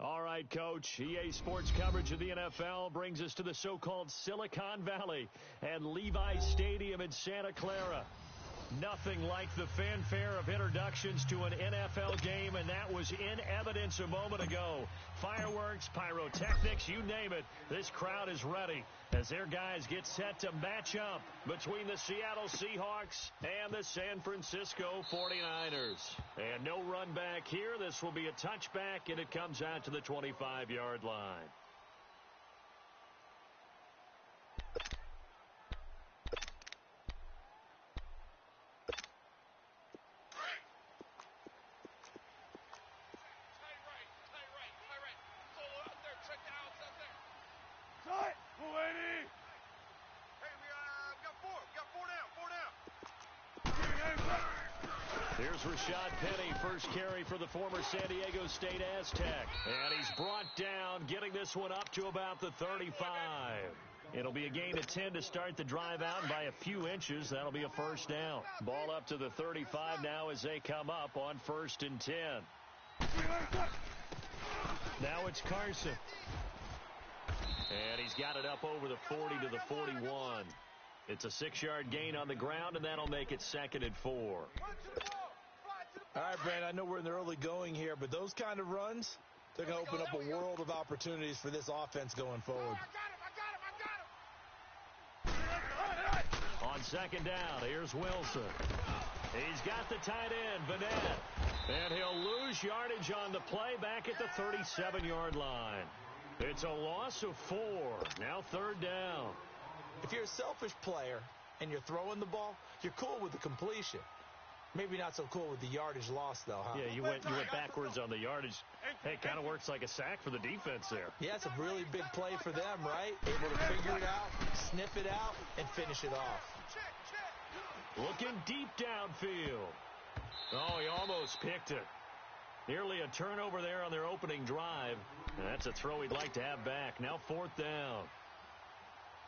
All right, Coach. EA Sports coverage of the NFL brings us to the so-called Silicon Valley and Levi Stadium in Santa Clara. Nothing like the fanfare of introductions to an NFL game, and that was in evidence a moment ago. Fireworks, pyrotechnics, you name it. This crowd is ready as their guys get set to match up between the Seattle Seahawks and the San Francisco 49ers. And no run back here. This will be a touchback, and it comes out to the 25-yard line. Here's Rashad Penny, first carry for the former San Diego State Aztec. And he's brought down, getting this one up to about the 35. It'll be a gain of 10 to start the drive out by a few inches. That'll be a first down. Ball up to the 35 now as they come up on 1st and 10. Now it's Carson. And he's got it up over the 40 to the 41. It's a 6-yard gain on the ground, and that'll make it 2nd and 4. All right, Brand, I know we're in the early going here, but those kind of runs, they're going to open up a world of opportunities for this offense going forward. On 2nd down, here's Wilson. He's got the tight end, Vanette. And he'll lose yardage on the play back at the 37-yard line. It's a loss of 4. Now 3rd down. If you're a selfish player and you're throwing the ball, you're cool with the completion. Maybe not so cool with the yardage loss, though, huh? Yeah, you went backwards on the yardage. Hey, it kind of works like a sack for the defense there. Yeah, it's a really big play for them, right? Able to figure it out, sniff it out, and finish it off. Looking deep downfield. Oh, he almost picked it. Nearly a turnover there on their opening drive. That's a throw he'd like to have back. Now 4th down.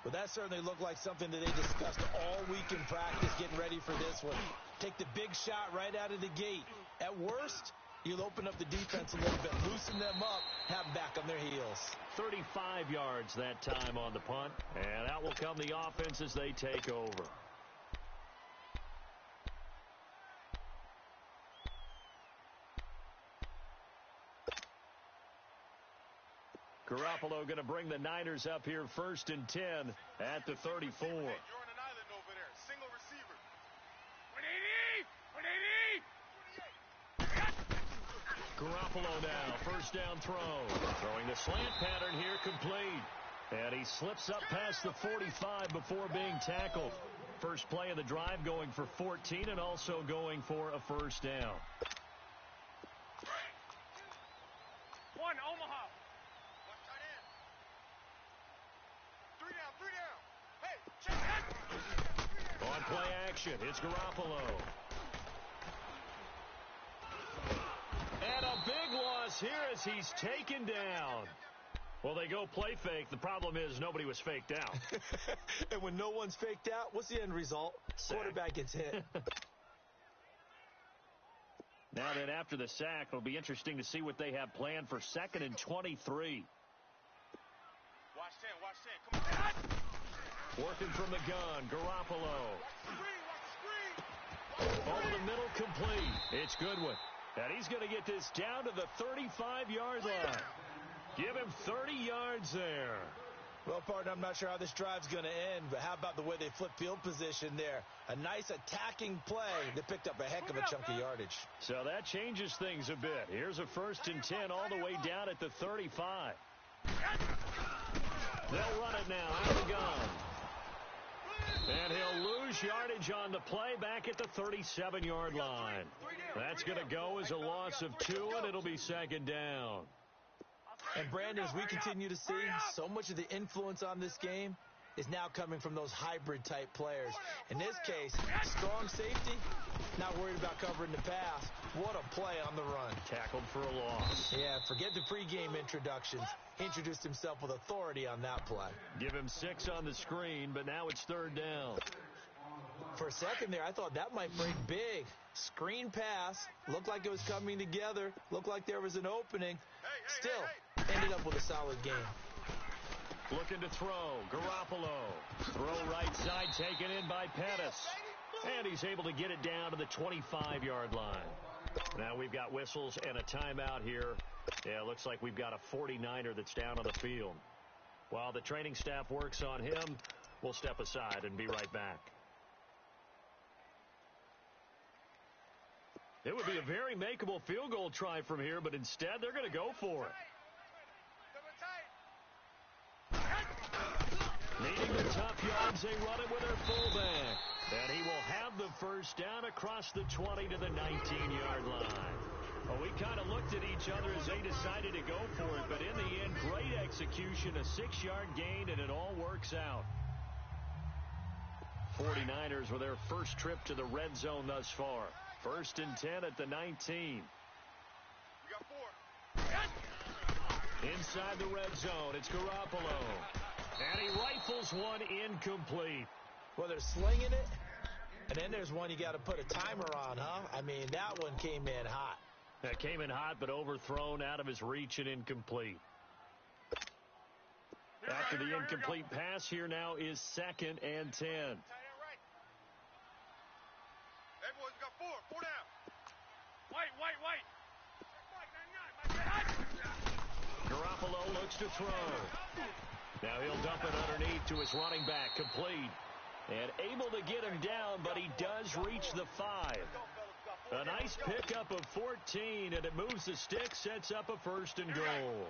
Well, that certainly looked like something that they discussed all week in practice, getting ready for this one. Take the big shot right out of the gate. At worst, you'll open up the defense a little bit, loosen them up, have them back on their heels. 35 yards that time on the punt, and out will come the offense as they take over. Garoppolo going to bring the Niners up here 1st and 10 at the 34. You're on an island over there. Single receiver. 180! 180! Garoppolo now, 1st down throw. Throwing the slant pattern here, complete. And he slips up past the 45 before being tackled. First play of the drive going for 14 and also going for a 1st down. One, Omaha. Hey, check that. On play action, it's Garoppolo. And a big loss here as he's taken down. Well, they go play fake. The problem is nobody was faked out. And when no one's faked out, what's the end result? Sack. Quarterback gets hit. Now then, after the sack, it'll be interesting to see what they have planned for 2nd and 23. Watch 10, come on. Working from the gun, Garoppolo. Over the middle, complete. It's Goodwin. And he's going to get this down to the 35-yard line. Give him 30 yards there. Well, partner, I'm not sure how this drive's going to end, but how about the way they flip field position there? A nice attacking play that picked up a heck of a chunk of yardage. So that changes things a bit. Here's a 1st and 10 all the way down at the 35. They'll run it now out of the gun. And he'll lose yardage on the play back at the 37-yard line. That's going to go as a loss of 2, and it'll be 2nd down. And, Brandon, as we continue to see, so much of the influence on this game is now coming from those hybrid-type players. In this case, strong safety, not worried about covering the pass. What a play on the run. Tackled for a loss. Yeah, forget the pregame introductions. He introduced himself with authority on that play. Give him 6 on the screen, but now it's 3rd down. For a second there, I thought that might break big. Screen pass. Looked like it was coming together. Looked like there was an opening. Still, ended up with a solid game. Looking to throw. Garoppolo. Throw right side taken in by Pettis. And he's able to get it down to the 25-yard line. Now we've got whistles and a timeout here. Yeah, it looks like we've got a 49er that's down on the field. While the training staff works on him, we'll step aside and be right back. It would be a very makeable field goal try from here, but instead they're going to go for it. Needing the tough yards, they run it with their fullback. And he will have the first down across the 20 to the 19-yard line. Well, we kind of looked at each other as they decided to go for it, but in the end, great execution, a 6-yard gain, and it all works out. 49ers with their first trip to the red zone thus far. 1st and 10 at the 19. We got 4. Inside the red zone, it's Garoppolo. And he rifles one incomplete. Well, they're slinging it, and then there's one you got to put a timer on, huh? I mean, that one came in hot. That came in hot, but overthrown out of his reach and incomplete. After the incomplete pass, here now is 2nd and 10. Hey, boys, we got 4. 4 down. Wait. Garoppolo looks to throw. Now he'll dump it underneath to his running back, complete. And able to get him down, but he does reach the 5. A nice pickup of 14, and it moves the stick, sets up a 1st and goal.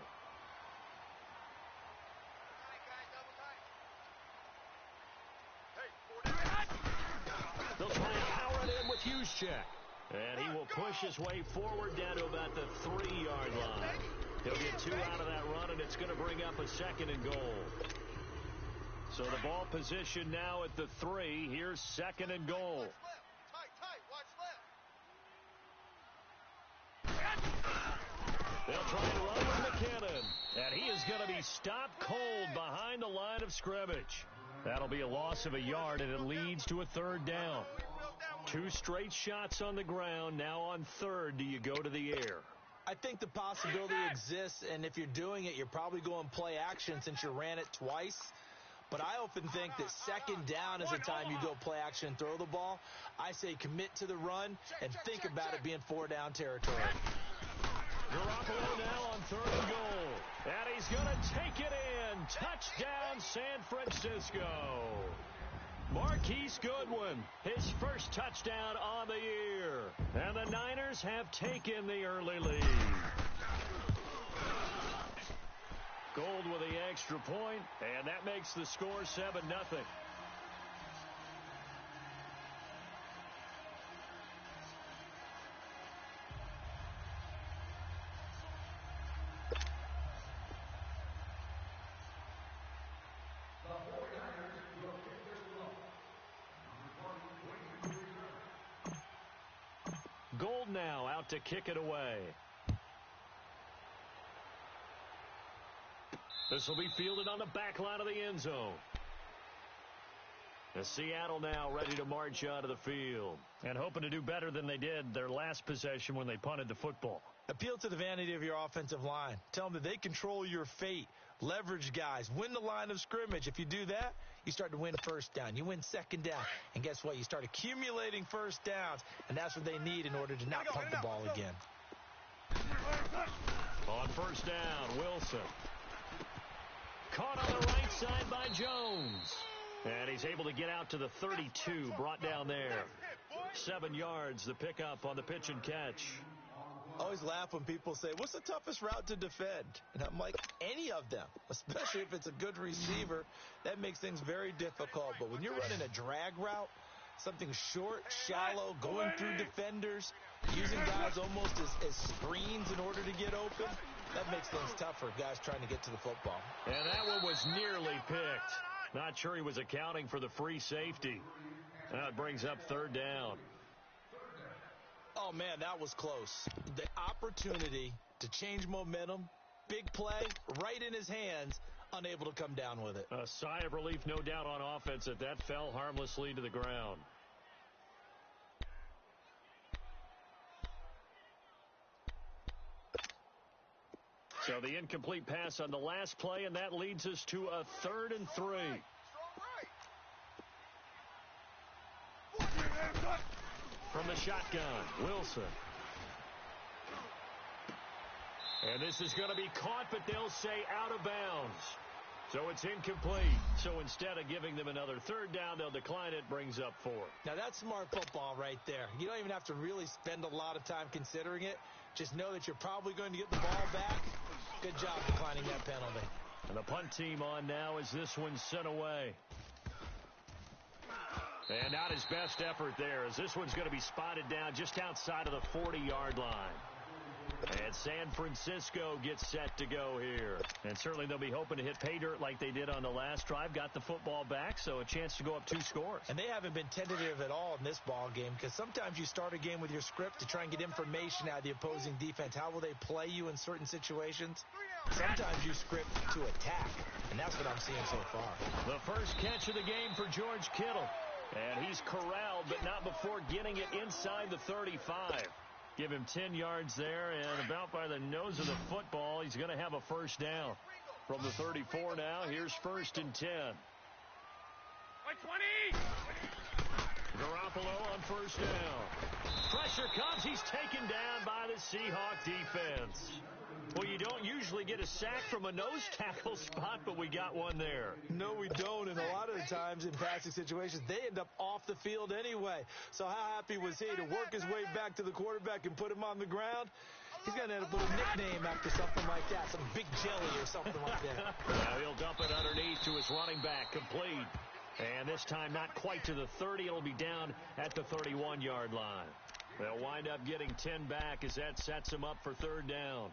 They'll try to power it in with Juszczyk. And he will push his way forward down to about the 3-yard line. He'll get 2 out of that run, and it's going to bring up a 2nd and goal. So the ball position now at the 3. Here's 2nd and goal. They'll try and run with McKinnon. And he is going to be stopped cold behind the line of scrimmage. That'll be a loss of a yard, and it leads to a 3rd down. 2 straight shots on the ground. Now on 3rd, do you go to the air? I think the possibility exists, and if you're doing it, you're probably going play action since you ran it twice. But I often think that 2nd down is the time you go play action and throw the ball. I say commit to the run and think about it being 4-down territory. Garoppolo now on 3rd and goal. And he's going to take it in. Touchdown, San Francisco. Marquise Goodwin, his first touchdown on the year. And the Niners have taken the early lead. Gold with the extra point, and that makes the score 7-0. Gold now out to kick it away. This will be fielded on the back line of the end zone. The Seattle now ready to march out of the field and hoping to do better than they did their last possession when they punted the football. Appeal to the vanity of your offensive line. Tell them that they control your fate. Leverage guys. Win the line of scrimmage. If you do that, you start to win 1st down. You win 2nd down. And guess what? You start accumulating 1st downs. And that's what they need in order to not punt the ball again. On 1st down, Wilson. Caught on the right side by Jones. And he's able to get out to the 32, brought down there. 7 yards, the pickup on the pitch and catch. I always laugh when people say, what's the toughest route to defend? And I'm like, any of them, especially if it's a good receiver. That makes things very difficult. But when you're running a drag route, something short, shallow, going through defenders, using guys almost as screens in order to get open, that makes things tough for guys trying to get to the football. And that one was nearly picked. Not sure he was accounting for the free safety. Now it brings up 3rd down. Oh, man, that was close. The opportunity to change momentum, big play, right in his hands, unable to come down with it. A sigh of relief, no doubt, on offense that fell harmlessly to the ground. So the incomplete pass on the last play, and that leads us to a 3rd and 3. From the shotgun, Wilson. And this is going to be caught, but they'll say out of bounds. So it's incomplete. So instead of giving them another 3rd down, they'll decline it, brings up 4. Now that's smart football right there. You don't even have to really spend a lot of time considering it. Just know that you're probably going to get the ball back. Good job declining that penalty. And the punt team on now as this one's sent away. And not his best effort there, as this one's going to be spotted down just outside of the 40-yard line. And San Francisco gets set to go here. And certainly they'll be hoping to hit pay dirt like they did on the last drive. Got the football back, so a chance to go up 2 scores. And they haven't been tentative at all in this ball game, because sometimes you start a game with your script to try and get information out of the opposing defense. How will they play you in certain situations? Sometimes you script to attack, and that's what I'm seeing so far. The first catch of the game for George Kittle. And he's corralled, but not before getting it inside the 35. Give him 10 yards there, and about by the nose of the football, he's going to have a first down. From the 34 now, here's 1st and 10. 20! Garoppolo on 1st down. Pressure comes. He's taken down by the Seahawk defense. Well, you don't usually get a sack from a nose tackle spot, but we got one there. No, we don't, and a lot of the times in passing situations, they end up off the field anyway. So how happy was he to work his way back to the quarterback and put him on the ground? He's going to end up with a nickname after something like that, some big jelly or something like that. Now he'll dump it underneath to his running back, complete. And this time not quite to the 30. It'll be down at the 31-yard line. They'll wind up getting 10 back as that sets them up for 3rd down.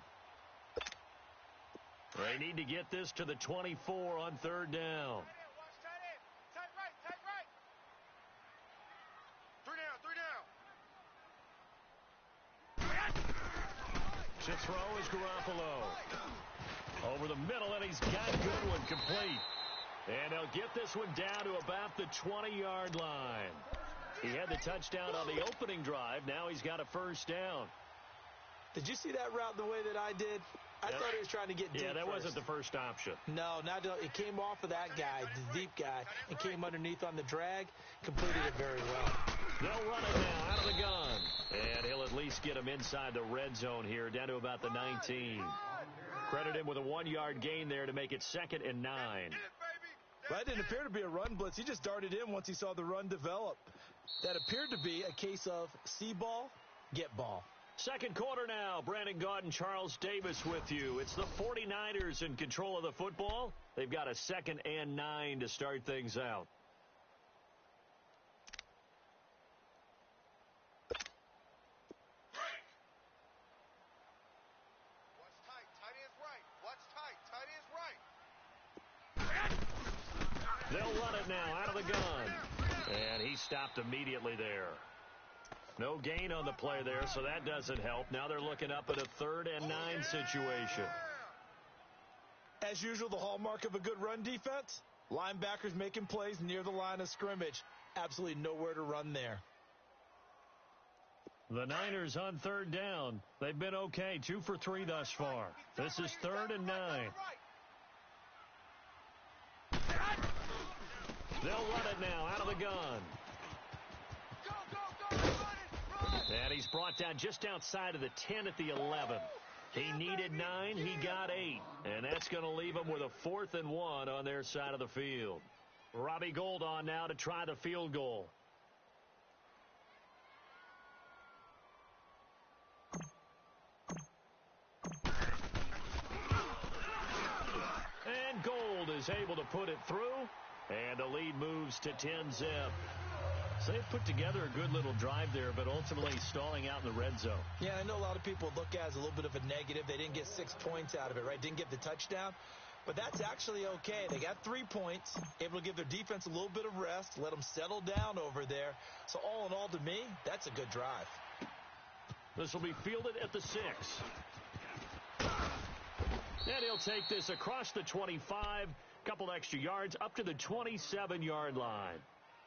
They need to get this to the 24 on 3rd down. Tight right. 3 down. To throw is Garoppolo. Over the middle, and he's got Goodwin complete. And they'll get this one down to about the 20-yard line. He had the touchdown on the opening drive. Now he's got a first down. Did you see that route the way that I did? I thought he was trying to get deep. Yeah, that first. wasn't the first option. No, it came off of that guy, the deep guy, and came underneath on the drag. Completed it very well. They'll run it now out of the gun. And he'll at least get him inside the red zone here, down to about the 19. Credit him with a 1-yard gain there to make it 2nd and 9. That didn't appear to be a run blitz. He just darted in once he saw the run develop. That appeared to be a case of see ball, get ball. Second quarter now. Brandon Gaudin and Charles Davis with you. It's the 49ers in control of the football. They've got a 2nd and 9 to start things out. They'll run it now out of the gun. And he stopped immediately there. No gain on the play there, so that doesn't help. Now they're looking up at a 3rd and 9 situation. As usual, the hallmark of a good run defense, linebackers making plays near the line of scrimmage. Absolutely nowhere to run there. The Niners on 3rd down. They've been okay, 2 for 3 thus far. This is 3rd and 9. They'll run it now out of the gun. And he's brought down just outside of the 10 at the 11. He needed 9. He got 8. And that's going to leave him with a 4th and 1 on their side of the field. Robbie Gould on now to try the field goal. And Gould is able to put it through. And the lead moves to 10-zip. So they've put together a good little drive there, but ultimately stalling out in the red zone. Yeah, I know a lot of people look at it as a little bit of a negative. They didn't get 6 points out of it, right? Didn't get the touchdown. But that's actually okay. They got 3 points, able to give their defense a little bit of rest, let them settle down over there. So all in all, to me, that's a good drive. This will be fielded at the 6. And he'll take this across the 25, couple extra yards, up to the 27-yard line.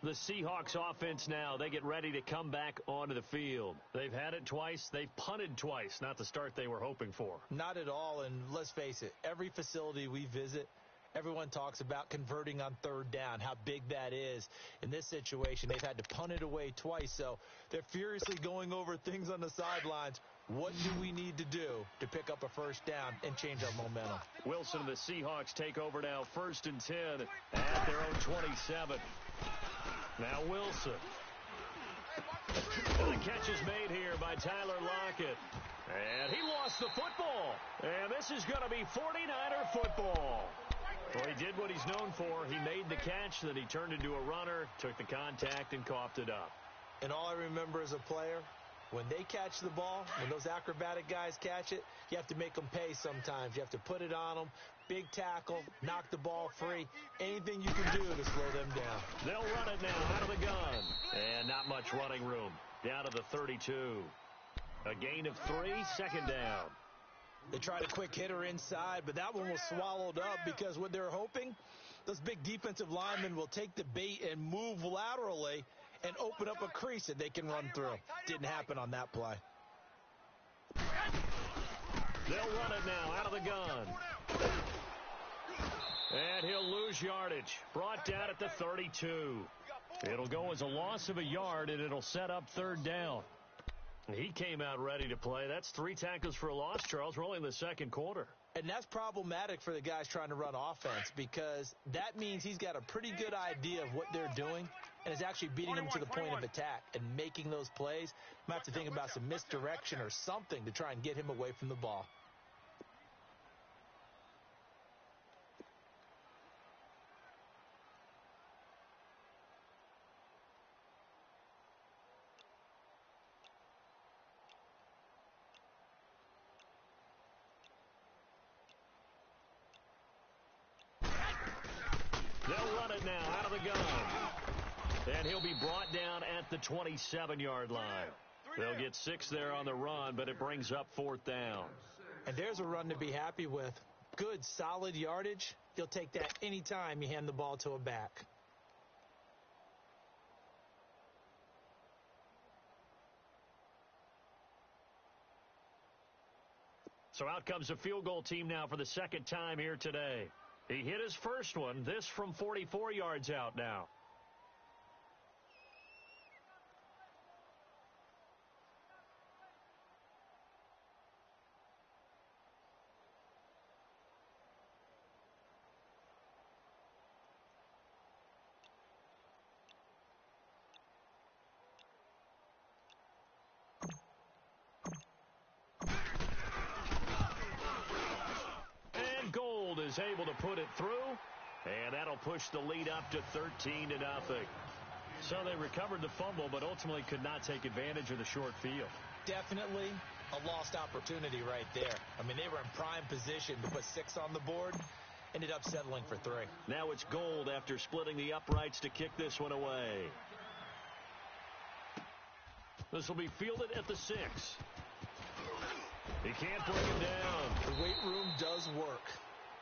The Seahawks offense now, they get ready to come back onto the field. They've had it twice. They've punted twice. Not the start they were hoping for. Not at all, and let's face it, every facility we visit, everyone talks about converting on third down, how big that is. In this situation, they've had to punt it away twice, so they're furiously going over things on the sidelines. What do we need to do to pick up a first down and change our momentum? Wilson and the Seahawks take over now, 1st and 10 at their own 27. Now Wilson. And the catch is made here by Tyler Lockett. And he lost the football. And this is going to be 49er football. Well, he did what he's known for. He made the catch, then he turned into a runner, took the contact, and coughed it up. And all I remember as a player, when they catch the ball, when those acrobatic guys catch it, you have to make them pay sometimes. You have to put it on them, big tackle, knock the ball free, anything you can do to slow them down. They'll run it now out of the gun. And not much running room. Down to the 32. A gain of 3, 2nd down. They tried a quick hitter inside, but that one was swallowed up because what they're hoping, those big defensive linemen will take the bait and move laterally and open up a crease that they can run through. Didn't happen on that play. They'll run it now out of the gun. And he'll lose yardage. Brought down at the 32. It'll go as a loss of a yard, and it'll set up 3rd down. He came out ready to play. That's 3 tackles for a loss, Charles. We're only in the 2nd quarter. And that's problematic for the guys trying to run offense because that means he's got a pretty good idea of what they're doing and is actually beating them to the point of attack and making those plays. Might have to think about some misdirection or something to try and get him away from the ball. They'll run it now out of the gun. And he'll be brought down at the 27-yard line. They'll get 6 there on the run, but it brings up 4th down. And there's a run to be happy with. Good, solid yardage. You'll take that anytime you hand the ball to a back. So out comes a field goal team now for the 2nd time here today. He hit his first one, this from 44 yards out now. Gold is able to put it through, and that'll push the lead up to 13-0. So they recovered the fumble, but ultimately could not take advantage of the short field. Definitely a lost opportunity right there. I mean, they were in prime position to put 6 on the board, ended up settling for 3. Now it's Gold after splitting the uprights to kick this one away. This will be fielded at the 6. He can't bring him down. The weight room does work.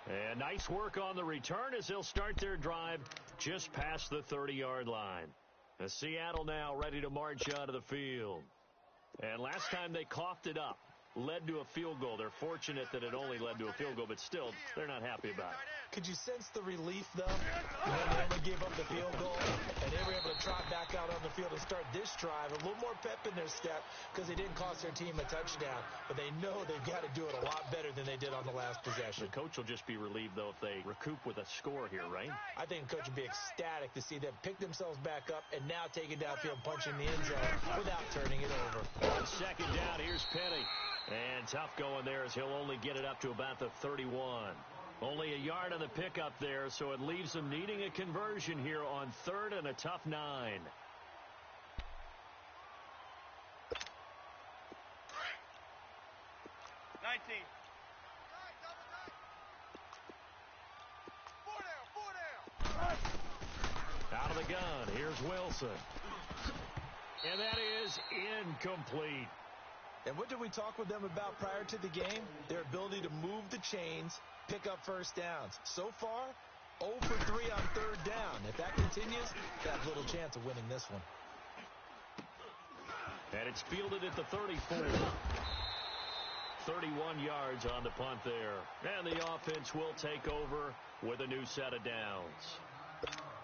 And nice work on the return as they'll start their drive just past the 30-yard line. As Seattle now ready to march out of the field. And last time they coughed it up, led to a field goal. They're fortunate that it only led to a field goal, but still, they're not happy about it. Could you sense the relief, though, when they only gave up the field goal, and they were able to trot back out on the field and start this drive, a little more pep in their step because they didn't cost their team a touchdown, but they know they've got to do it a lot better than they did on the last possession. The coach will just be relieved, though, if they recoup with a score here, right? I think the coach would be ecstatic to see them pick themselves back up and now take it downfield, punching the end zone without turning it over. On 2nd down, here's Penny. And tough going there as he'll only get it up to about the 31. Only a yard on the pickup there, so it leaves them needing a conversion here on 3rd and a tough 9. 19. Four down. Out of the gun, here's Wilson. And that is incomplete. And what did we talk with them about prior to the game? Their ability to move the chains, pick up first downs. So far, 0 for 3 on third down. If that continues, they have little chance of winning this one. And it's fielded at the 34. 31 yards on the punt there. And the offense will take over with a new set of downs.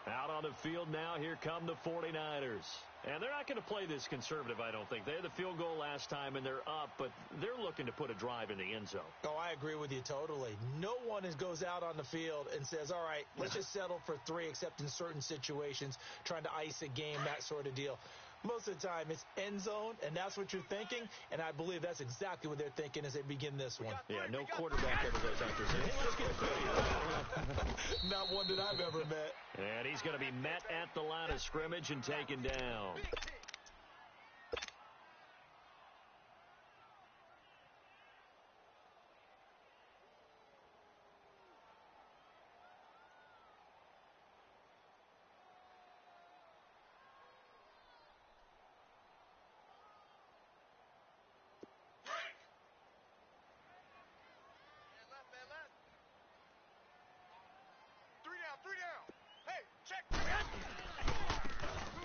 Out on the field now, here come the 49ers. And they're not going to play this conservative, I don't think. They had the field goal last time, and they're up, but they're looking to put a drive in the end zone. Oh, I agree with you totally. No one goes out on the field and says, all right, let's just settle for 3, except in certain situations, trying to ice a game, that sort of deal. Most of the time, it's end zone, and that's what you're thinking, and I believe that's exactly what they're thinking as they begin this one. Yeah, no quarterback ever goes out there saying, hey, let's get 3. Not one that I've ever met. And he's going to be met at the line of scrimmage and taken down.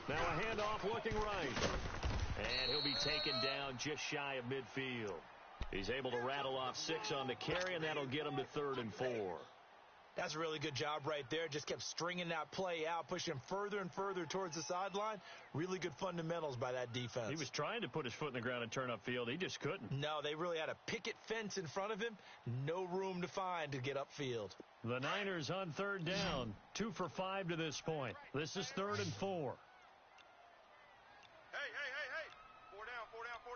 Now a handoff looking right. And he'll be taken down just shy of midfield. He's able to rattle off 6 on the carry, and that'll get him to 3rd and 4. That's a really good job right there. Just kept stringing that play out, pushing him further and further towards the sideline. Really good fundamentals by that defense. He was trying to put his foot in the ground and turn upfield. He just couldn't. No, they really had a picket fence in front of him. No room to find to get upfield. The Niners on 3rd down. 2 for 5 to this point. This is 3rd and 4. Hey. 4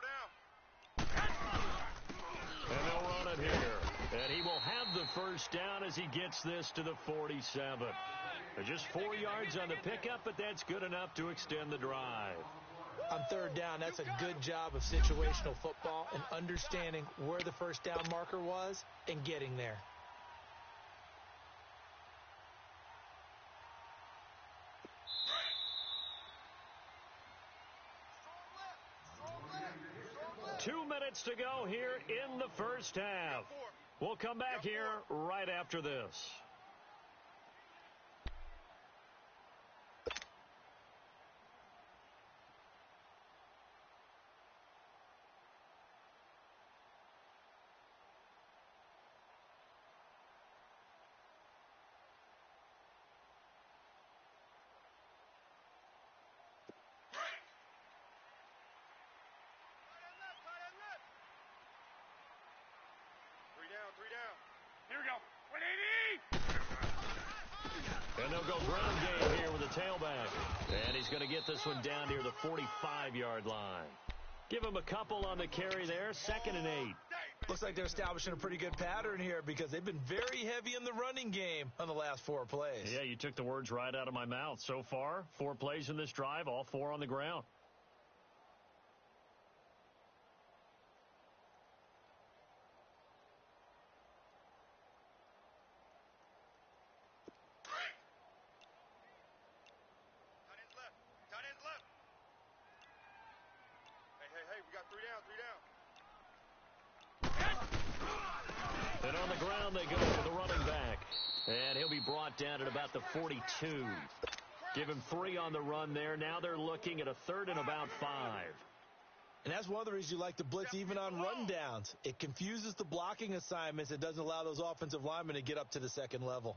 down. And they'll run it here. And he will have the first down as he gets this to the 47. Just 4 yards on the pickup, but that's good enough to extend the drive. On 3rd down, that's a good job of situational football and understanding where the first down marker was and getting there. Two minutes to go here in the first half. We'll come back here right after this. Three down. Here we go. 180! And they'll go ground game here with the tailback. And he's going to get this one down near the 45-yard line. Give him a couple on the carry there. 2nd and 8. Looks like they're establishing a pretty good pattern here because they've been very heavy in the running game on the last 4 plays. Yeah, you took the words right out of my mouth. So far, 4 plays in this drive, all 4 on the ground. Hey, we got 3 down. And on the ground they go with the running back. And he'll be brought down at about the 42. Give him 3 on the run there. Now they're looking at a 3rd and about 5. And that's one of the reasons you like to blitz even on rundowns. It confuses the blocking assignments. It doesn't allow those offensive linemen to get up to the second level.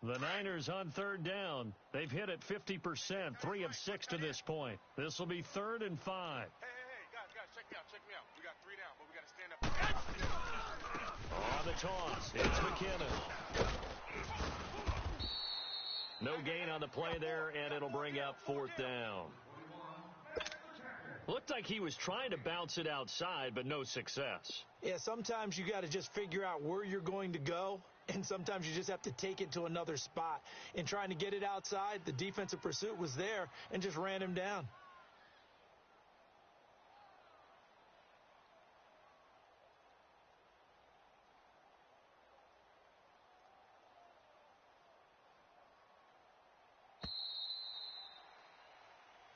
The Niners on 3rd down. They've hit it 50%, 3 of 6 to this point. This will be 3rd and 5. Hey, guys, check me out. We got 3 down, but we got to stand up. On the toss, it's McKinnon. No gain on the play there, and it'll bring up 4th down. Looked like he was trying to bounce it outside, but no success. Yeah, sometimes you got to just figure out where you're going to go, and sometimes you just have to take it to another spot. In trying to get it outside, the defensive pursuit was there and just ran him down.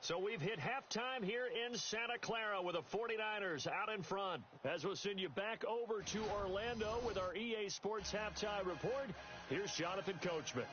So we've hit halftime here in Santa Clara with the 49ers out in front. As we'll send you back over to Orlando with our EA Sports Halftime Report, here's Jonathan Coachman.